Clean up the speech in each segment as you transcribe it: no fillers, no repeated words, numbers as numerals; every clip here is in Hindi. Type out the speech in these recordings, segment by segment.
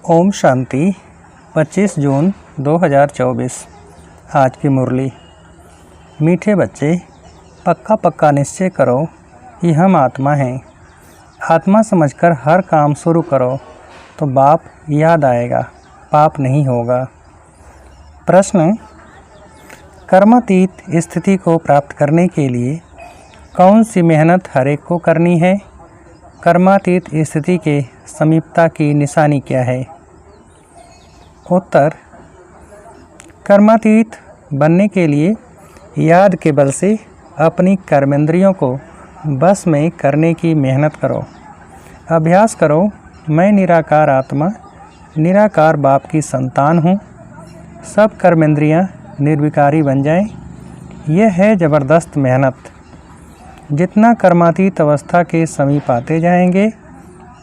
ओम शांति 25 जून 2024। आज की मुरली। मीठे बच्चे, पक्का पक्का निश्चय करो कि हम आत्मा हैं। आत्मा समझकर हर काम शुरू करो तो बाप याद आएगा, पाप नहीं होगा। प्रश्न: कर्मातीत स्थिति को प्राप्त करने के लिए कौन सी मेहनत हर एक को करनी है? कर्मातीत स्थिति के समीपता की निशानी क्या है? उत्तर: कर्मातीत बनने के लिए याद के बल से अपनी कर्मेंद्रियों को बस में करने की मेहनत करो। अभ्यास करो, मैं निराकार आत्मा, निराकार बाप की संतान हूँ। सब कर्मेंद्रियाँ निर्विकारी बन जाएं। यह है ज़बरदस्त मेहनत। जितना कर्मातीत अवस्था के समीप आते जाएंगे,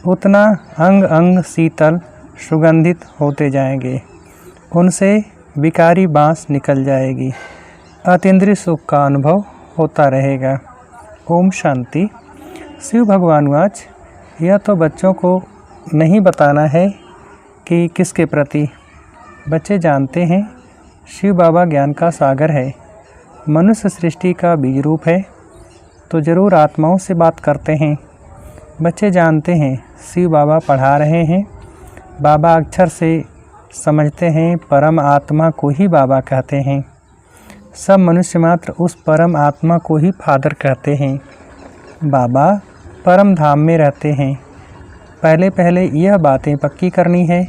उतना अंग अंग शीतल सुगंधित होते जाएंगे। उनसे विकारी बाँस निकल जाएगी। अतीन्द्रिय सुख का अनुभव होता रहेगा। ओम शांति। शिव भगवान आज यह तो बच्चों को नहीं बताना है कि किसके प्रति। बच्चे जानते हैं शिव बाबा ज्ञान का सागर है, मनुष्य सृष्टि का बीज रूप है, तो ज़रूर आत्माओं से बात करते हैं। बच्चे जानते हैं शिव बाबा पढ़ा रहे हैं। बाबा अक्षर से समझते हैं, परम आत्मा को ही बाबा कहते हैं। सब मनुष्य मात्र उस परम आत्मा को ही फादर कहते हैं। बाबा परम धाम में रहते हैं। पहले पहले यह बातें पक्की करनी है,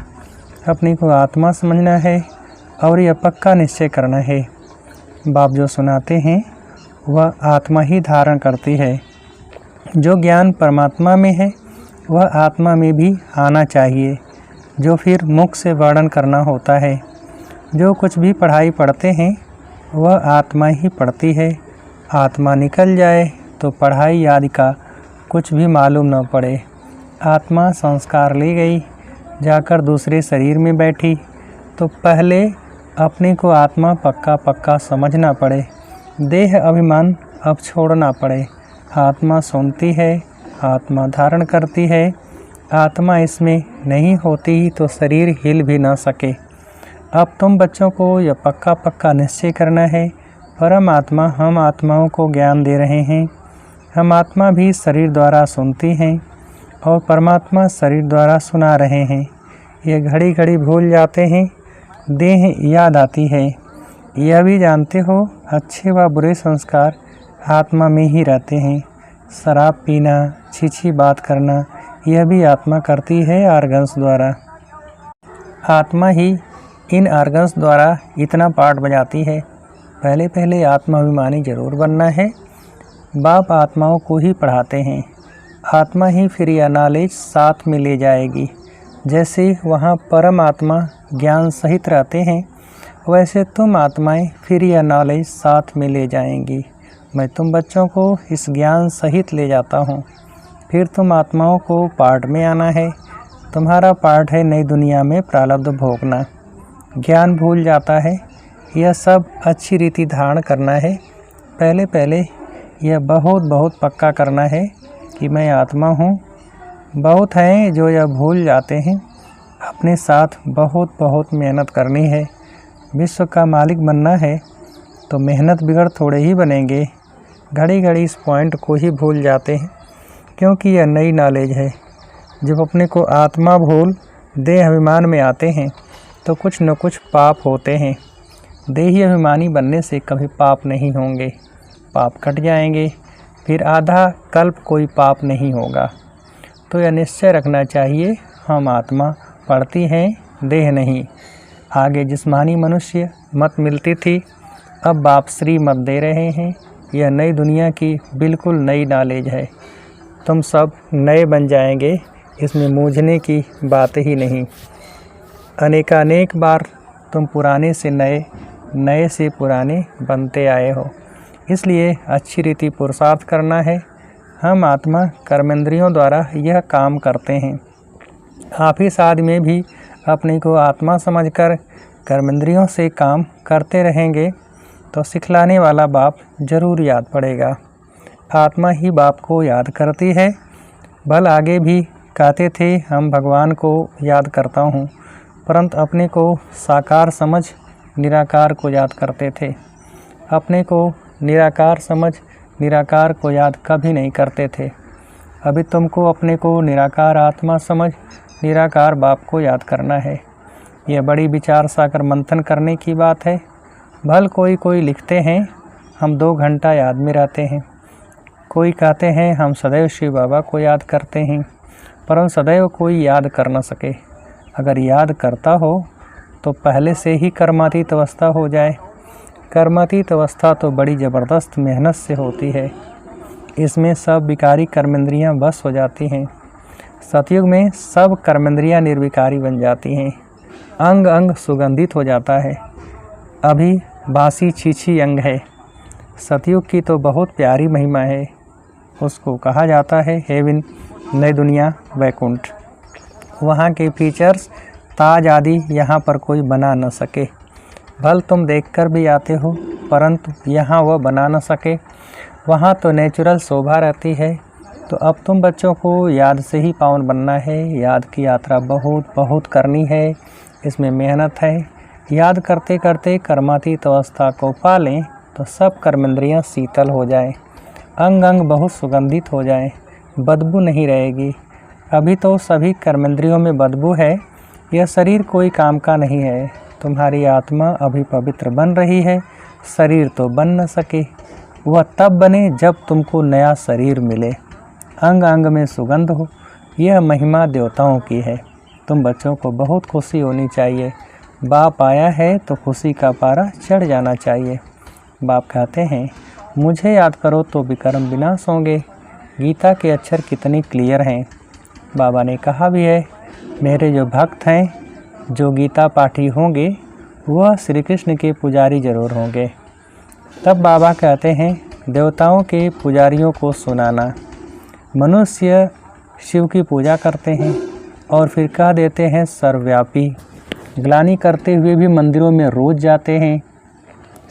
अपने को आत्मा समझना है और यह पक्का निश्चय करना है। बाप जो सुनाते हैं वह आत्मा ही धारण करती है। जो ज्ञान परमात्मा में है वह आत्मा में भी आना चाहिए, जो फिर मुख से वर्णन करना होता है। जो कुछ भी पढ़ाई पढ़ते हैं वह आत्मा ही पढ़ती है। आत्मा निकल जाए तो पढ़ाई आदि का कुछ भी मालूम न पड़े। आत्मा संस्कार ले गई, जाकर दूसरे शरीर में बैठी, तो पहले अपने को आत्मा पक्का पक्का समझना पड़े। देह अभिमान अब छोड़ना पड़े। आत्मा सुनती है, आत्मा धारण करती है। आत्मा इसमें नहीं होती तो शरीर हिल भी न सके। अब तुम बच्चों को यह पक्का पक्का निश्चय करना है, परम आत्मा हम आत्माओं को ज्ञान दे रहे हैं। हम आत्मा भी शरीर द्वारा सुनती हैं और परमात्मा शरीर द्वारा सुना रहे हैं। ये घड़ी घड़ी भूल जाते हैं, देह याद आती है। यह भी जानते हो अच्छे व बुरे संस्कार आत्मा में ही रहते हैं। शराब पीना, छीछी बात करना, यह भी आत्मा करती है आर्गन्स द्वारा। आत्मा ही इन आर्गन्स द्वारा इतना पार्ट बजाती है। पहले पहले आत्माभिमानी जरूर बनना है। बाप आत्माओं को ही पढ़ाते हैं। आत्मा ही फिर यह नॉलेज साथ में ले जाएगी। जैसे वहाँ परम आत्मा ज्ञान सहित रहते हैं, वैसे तुम आत्माएं फिर यह नॉलेज साथ में ले जाएंगी। मैं तुम बच्चों को इस ज्ञान सहित ले जाता हूँ। फिर तुम आत्माओं को पार्ट में आना है। तुम्हारा पार्ट है नई दुनिया में प्रारब्ध भोगना। ज्ञान भूल जाता है। यह सब अच्छी रीति धारण करना है। पहले पहले यह बहुत बहुत पक्का करना है कि मैं आत्मा हूँ। बहुत हैं जो यह भूल जाते हैं। अपने साथ बहुत बहुत मेहनत करनी है। विश्व का मालिक बनना है तो मेहनत बिगड़ थोड़े ही बनेंगे। घड़ी घड़ी इस पॉइंट को ही भूल जाते हैं, क्योंकि यह नई नॉलेज है। जब अपने को आत्मा भूल देह अभिमान में आते हैं तो कुछ न कुछ पाप होते हैं। देही अभिमानी बनने से कभी पाप नहीं होंगे। पाप कट जाएंगे, फिर आधा कल्प कोई पाप नहीं होगा। तो यह निश्चय रखना चाहिए हम आत्मा पढ़ती हैं, देह नहीं। आगे जिस्मानी मनुष्य मत मिलती थी, अब बाप श्री मत दे रहे हैं। यह नई दुनिया की बिल्कुल नई नॉलेज है। तुम सब नए बन जाएंगे, इसमें मूझने की बात ही नहीं। अनेकानेक बार तुम पुराने से नए, नए से पुराने बनते आए हो। इसलिए अच्छी रीति पुरुषार्थ करना है। हम आत्मा कर्मेंद्रियों द्वारा यह काम करते हैं। आप ही साथ में भी अपने को आत्मा समझकर कर्मेंद्रियों से काम करते रहेंगे तो सिखलाने वाला बाप जरूर याद पड़ेगा। आत्मा ही बाप को याद करती है। भल आगे भी कहते थे हम भगवान को याद करता हूँ, परंतु अपने को साकार समझ निराकार को याद करते थे। अपने को निराकार समझ निराकार को याद कभी नहीं करते थे। अभी तुमको अपने को निराकार आत्मा समझ निराकार बाप को याद करना है। यह बड़ी विचार सागर मंथन करने की बात है। भल कोई लिखते हैं हम 2 घंटा याद में रहते हैं, कोई कहते हैं हम सदैव शिव बाबा को याद करते हैं, परंतु सदैव कोई याद कर न सके। अगर याद करता हो तो पहले से ही कर्मातीत अवस्था हो जाए। कर्मातीत अवस्था तो बड़ी ज़बरदस्त मेहनत से होती है। इसमें सब विकारी कर्मेंद्रियां बस हो जाती हैं। सतयुग में सब कर्मेंद्रियां निर्विकारी बन जाती हैं। अंग अंग सुगंधित हो जाता है। अभी बासी छीछी अंग है। सतयुग की तो बहुत प्यारी महिमा है। उसको कहा जाता है हेवन, नई दुनिया, वैकुंठ। वहाँ के फीचर्स ताज आदि यहाँ पर कोई बना न सके। भल तुम देखकर भी आते हो, परंतु यहाँ वह बना न सके। वहाँ तो नेचुरल शोभा रहती है। तो अब तुम बच्चों को याद से ही पावन बनना है। याद की यात्रा बहुत बहुत करनी है। इसमें मेहनत है। याद करते करते कर्मातीत अवस्था को पालें तो सब कर्मेंद्रियाँ शीतल हो जाएं, अंग अंग बहुत सुगंधित हो जाएं, बदबू नहीं रहेगी। अभी तो सभी कर्मेंद्रियों में बदबू है। यह शरीर कोई काम का नहीं है। तुम्हारी आत्मा अभी पवित्र बन रही है। शरीर तो बन न सके। वह तब बने जब तुमको नया शरीर मिले, अंग अंग में सुगंध हो। यह महिमा देवताओं की है। तुम बच्चों को बहुत खुशी होनी चाहिए। बाप आया है तो खुशी का पारा चढ़ जाना चाहिए। बाप कहते हैं मुझे याद करो तो विकर्म विनाश होंगे। गीता के अक्षर कितने क्लियर हैं। बाबा ने कहा भी है मेरे जो भक्त हैं, जो गीता पाठी होंगे, वह श्री कृष्ण के पुजारी जरूर होंगे। तब बाबा कहते हैं देवताओं के पुजारियों को सुनाना। मनुष्य शिव की पूजा करते हैं और फिर कह देते हैं सर्वव्यापी। ग्लानि करते हुए भी मंदिरों में रोज जाते हैं।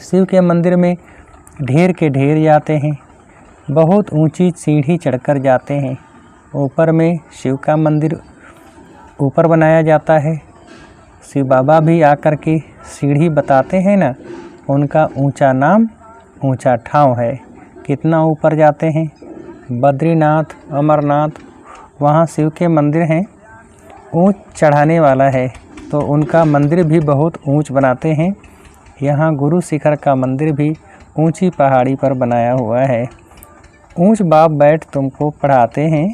शिव के मंदिर में ढेर के ढेर जाते हैं। बहुत ऊंची सीढ़ी चढ़कर जाते हैं। ऊपर में शिव का मंदिर ऊपर बनाया जाता है। शिव बाबा भी आकर के सीढ़ी बताते हैं ना, उनका ऊंचा नाम ऊंचा ठाव है। कितना ऊपर जाते हैं। बद्रीनाथ, अमरनाथ, वहाँ शिव के मंदिर हैं। ऊंच चढ़ाने वाला है तो उनका मंदिर भी बहुत ऊंच बनाते हैं। यहाँ गुरु शिखर का मंदिर भी ऊंची पहाड़ी पर बनाया हुआ है। ऊंच बाप बैठ तुमको पढ़ाते हैं।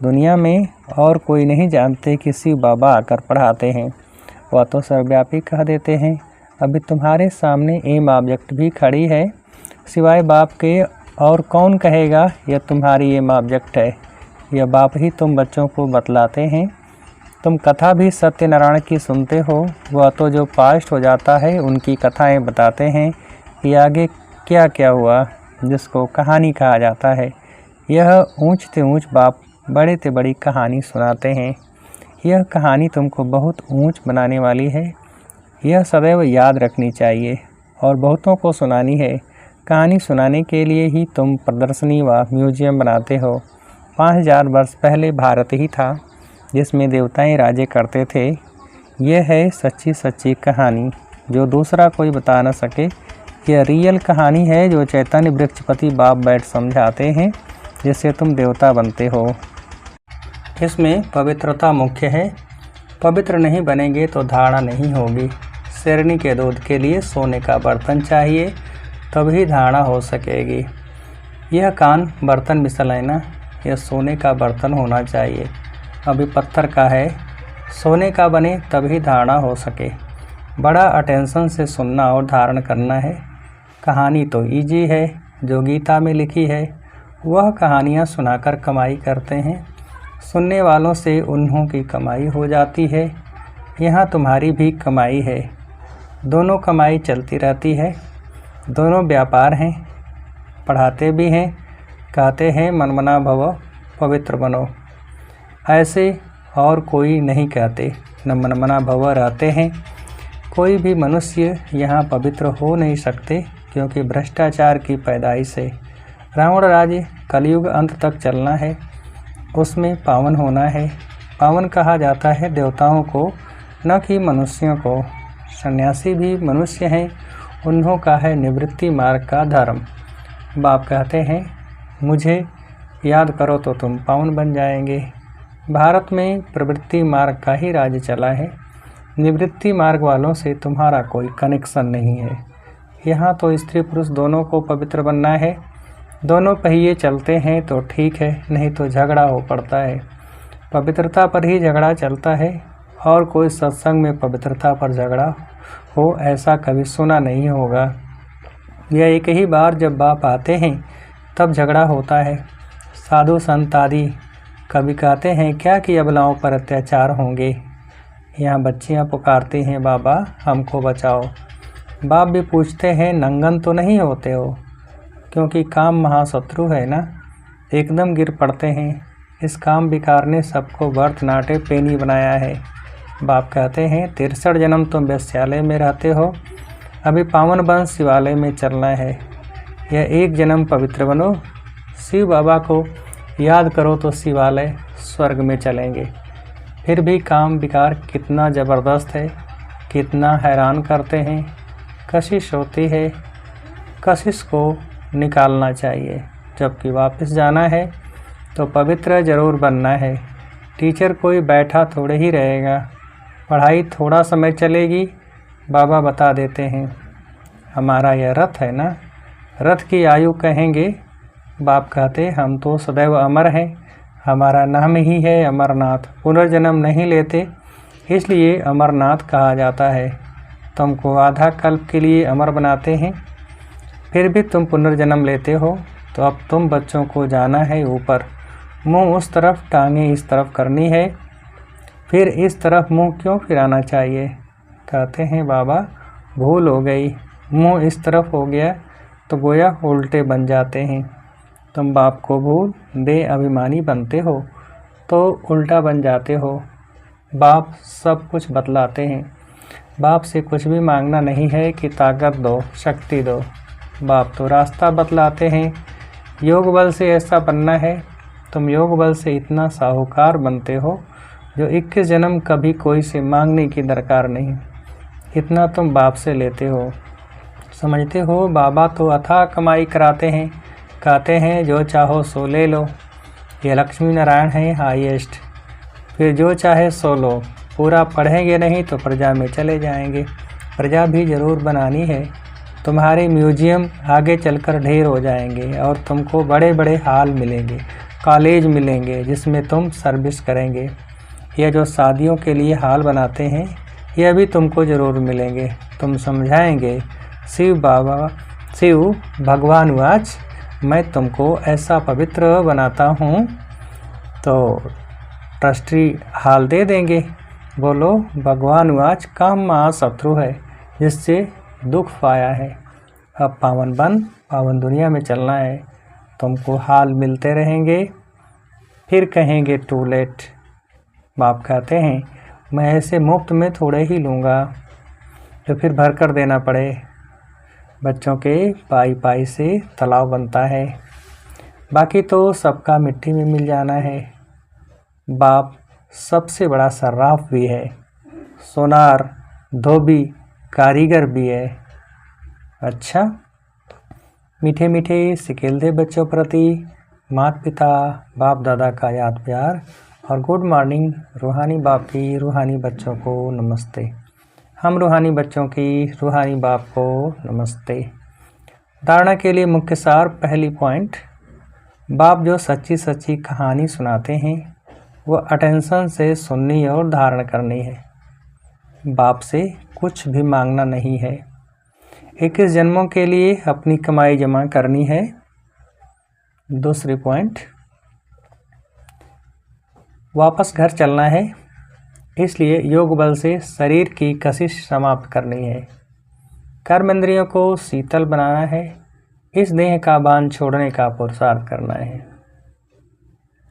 दुनिया में और कोई नहीं जानते कि शिव बाबा आकर पढ़ाते हैं। वह तो सर्वव्यापी कह देते हैं। अभी तुम्हारे सामने एम ऑब्जेक्ट भी खड़ी है। सिवाय बाप के और कौन कहेगा यह तुम्हारी एम ऑब्जेक्ट है। यह बाप ही तुम बच्चों को बतलाते हैं। तुम कथा भी सत्यनारायण की सुनते हो। वह तो जो पास्ट हो जाता है उनकी कथाएं बताते हैं कि आगे क्या क्या हुआ, जिसको कहानी कहा जाता है। यह ऊंच से ऊंच बाप बड़े से बड़ी कहानी सुनाते हैं। यह कहानी तुमको बहुत ऊंच बनाने वाली है। यह सदैव याद रखनी चाहिए और बहुतों को सुनानी है। कहानी सुनाने के लिए ही तुम प्रदर्शनी व म्यूजियम बनाते हो। 5000 वर्ष पहले भारत ही था जिसमें देवताएं राजे करते थे। यह है सच्ची सच्ची कहानी जो दूसरा कोई बता न सके। यह रियल कहानी है जो चैतन्य वृक्षपति बाप बैठ समझाते हैं, जिससे तुम देवता बनते हो। इसमें पवित्रता मुख्य है। पवित्र नहीं बनेंगे तो धारणा नहीं होगी। शेरनी के दूध के लिए सोने का बर्तन चाहिए, तभी धारणा हो सकेगी। यह कान बर्तन मिसल लेना, यह सोने का बर्तन होना चाहिए। अभी पत्थर का है, सोने का बने तभी धारणा हो सके। बड़ा अटेंशन से सुनना और धारण करना है। कहानी तो इजी है जो गीता में लिखी है। वह कहानियाँ सुनाकर कमाई करते हैं। सुनने वालों से उन्हों की कमाई हो जाती है। यहाँ तुम्हारी भी कमाई है। दोनों कमाई चलती रहती है। दोनों व्यापार हैं। पढ़ाते भी हैं, कहते हैं मनमना भव, पवित्र बनो। ऐसे और कोई नहीं कहते, न मनमना भव रहते हैं। कोई भी मनुष्य यहाँ पवित्र हो नहीं सकते, क्योंकि भ्रष्टाचार की पैदाइश है। रावण राज्य कलयुग अंत तक चलना है, उसमें पावन होना है। पावन कहा जाता है देवताओं को न कि मनुष्यों को। सन्यासी भी मनुष्य हैं, उन्हों का है निवृत्ति मार्ग का धर्म। बाप कहते हैं, मुझे याद करो तो तुम पावन बन जाएंगे। भारत में प्रवृत्ति मार्ग का ही राज चला है, निवृत्ति मार्ग वालों से तुम्हारा कोई कनेक्शन नहीं है। यहाँ तो स्त्री पुरुष दोनों को पवित्र बनना है। दोनों पहिए चलते हैं तो ठीक है, नहीं तो झगड़ा हो पड़ता है। पवित्रता पर ही झगड़ा चलता है, और कोई सत्संग में पवित्रता पर झगड़ा हो ऐसा कभी सुना नहीं होगा। यह एक ही बार जब बाप आते हैं तब झगड़ा होता है। साधु संत आदि कभी कहते हैं क्या कि अबलाओं पर अत्याचार होंगे। यहाँ बच्चियाँ पुकारती हैं, बाबा हमको बचाओ। बाप भी पूछते हैं, नंगन तो नहीं होते हो? क्योंकि काम महाशत्रु है ना, एकदम गिर पड़ते हैं। इस काम विकार ने सबको वर्त नाटे पेनी बनाया है। बाप कहते हैं, 63 जन्म तुम वेश्यालय में रहते हो, अभी पावन बन शिवालय में चलना है। यह एक जन्म पवित्र बनो, शिव बाबा को याद करो तो शिवालय स्वर्ग में चलेंगे। फिर भी काम विकार कितना ज़बरदस्त है, कितना हैरान करते हैं। कशिश होती है, कशिश को निकालना चाहिए। जबकि वापस जाना है तो पवित्र ज़रूर बनना है। टीचर कोई बैठा थोड़े ही रहेगा, पढ़ाई थोड़ा समय चलेगी। बाबा बता देते हैं, हमारा यह रथ है ना, रथ की आयु कहेंगे। बाप कहते, हम तो सदैव अमर हैं, हमारा नाम ही है अमरनाथ। पुनर्जन्म नहीं लेते, इसलिए अमरनाथ कहा जाता है। तुमको आधा कल्प के लिए अमर बनाते हैं, फिर भी तुम पुनर्जन्म लेते हो। तो अब तुम बच्चों को जाना है ऊपर, मुंह उस तरफ, टांगें इस तरफ करनी है। फिर इस तरफ मुंह क्यों फिराना चाहिए? कहते हैं, बाबा भूल हो गई, मुंह इस तरफ हो गया तो गोया उल्टे बन जाते हैं। तुम बाप को भूल दे अभिमानी बनते हो तो उल्टा बन जाते हो। बाप सब कुछ बतलाते हैं। बाप से कुछ भी मांगना नहीं है कि ताकत दो, शक्ति दो। बाप तो रास्ता बतलाते हैं। योग बल से ऐसा बनना है। तुम योग बल से इतना साहूकार बनते हो जो 21 जन्म कभी कोई से मांगने की दरकार नहीं। इतना तुम बाप से लेते हो। समझते हो बाबा तो अथाह कमाई कराते हैं, कहते हैं जो चाहो सो ले लो। ये लक्ष्मी नारायण है हाईएस्ट, फिर जो चाहे सो लो। पूरा पढ़ेंगे नहीं तो प्रजा में चले जाएंगे। प्रजा भी ज़रूर बनानी है। तुम्हारे म्यूजियम आगे चलकर ढेर हो जाएंगे और तुमको बड़े बड़े हॉल मिलेंगे, कॉलेज मिलेंगे जिसमें तुम सर्विस करेंगे। यह जो शादियों के लिए हॉल बनाते हैं यह भी तुमको ज़रूर मिलेंगे। तुम समझाएंगे, शिव बाबा, शिव भगवान आज मैं तुमको ऐसा पवित्र बनाता हूँ तो ट्रस्टी हाल दे देंगे। बोलो, भगवान आज काम महाशत्रु है जिससे दुख पाया है। अब पावन बन, पावन दुनिया में चलना है। तुमको हाल मिलते रहेंगे, फिर कहेंगे टू लेट। बाप कहते हैं, मैं ऐसे मुफ्त में थोड़े ही लूँगा जो फिर भर कर देना पड़े। बच्चों के पाई पाई से तालाब बनता है, बाकी तो सबका मिट्टी में मिल जाना है। बाप सबसे बड़ा सर्राफ भी है, सोनार धोबी कारीगर भी है। अच्छा, मीठे मीठे सिकेल दे बच्चों प्रति माता पिता बाप दादा का याद प्यार और गुड मॉर्निंग। रूहानी बाप की रूहानी बच्चों को नमस्ते। हम रूहानी बच्चों की रूहानी बाप को नमस्ते। धारणा के लिए मुख्य सार, पहली पॉइंट, बाप जो सच्ची सच्ची कहानी सुनाते हैं वो अटेंशन से सुननी और धारण करनी है। बाप से कुछ भी मांगना नहीं है। 21 जन्मों के लिए अपनी कमाई जमा करनी है। दूसरी पॉइंट, वापस घर चलना है, इसलिए योग बल से शरीर की कशिश समाप्त करनी है। कर्म इंद्रियों को शीतल बनाना है, इस देह का बांध छोड़ने का पुरुषार्थ करना है।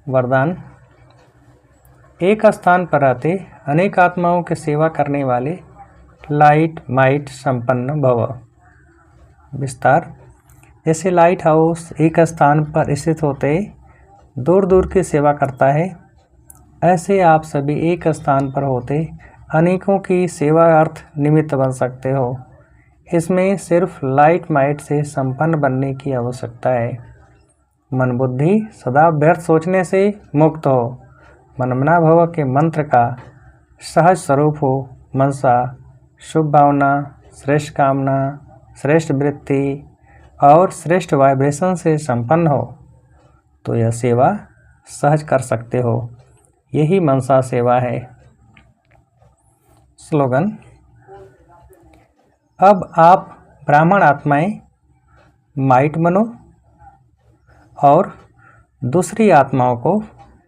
वरदान, एक स्थान पर रहते अनेक आत्माओं की सेवा करने वाले लाइट माइट संपन्न भव। विस्तार, जैसे लाइट हाउस एक स्थान पर स्थित होते दूर दूर की सेवा करता है, ऐसे आप सभी एक स्थान पर होते अनेकों की सेवार्थ निमित्त बन सकते हो। इसमें सिर्फ लाइट माइट से संपन्न बनने की आवश्यकता है। मन बुद्धि सदा व्यर्थ सोचने से मुक्त हो। मनमना भव के मंत्र का सहज स्वरूप हो। मनसा शुभ भावना, श्रेष्ठ कामना, श्रेष्ठ वृत्ति और श्रेष्ठ वाइब्रेशन से संपन्न हो तो यह सेवा सहज कर सकते हो। यही मनसा सेवा है। स्लोगन: अब आप ब्राह्मण आत्माएं माइट बनो और दूसरी आत्माओं को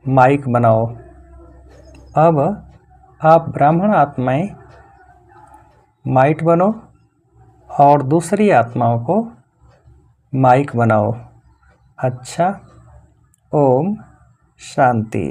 माइक बनाओ। अब आप ब्राह्मण आत्माएं माइट बनो और दूसरी आत्माओं को माइक बनाओ। अच्छा, ओम शांति।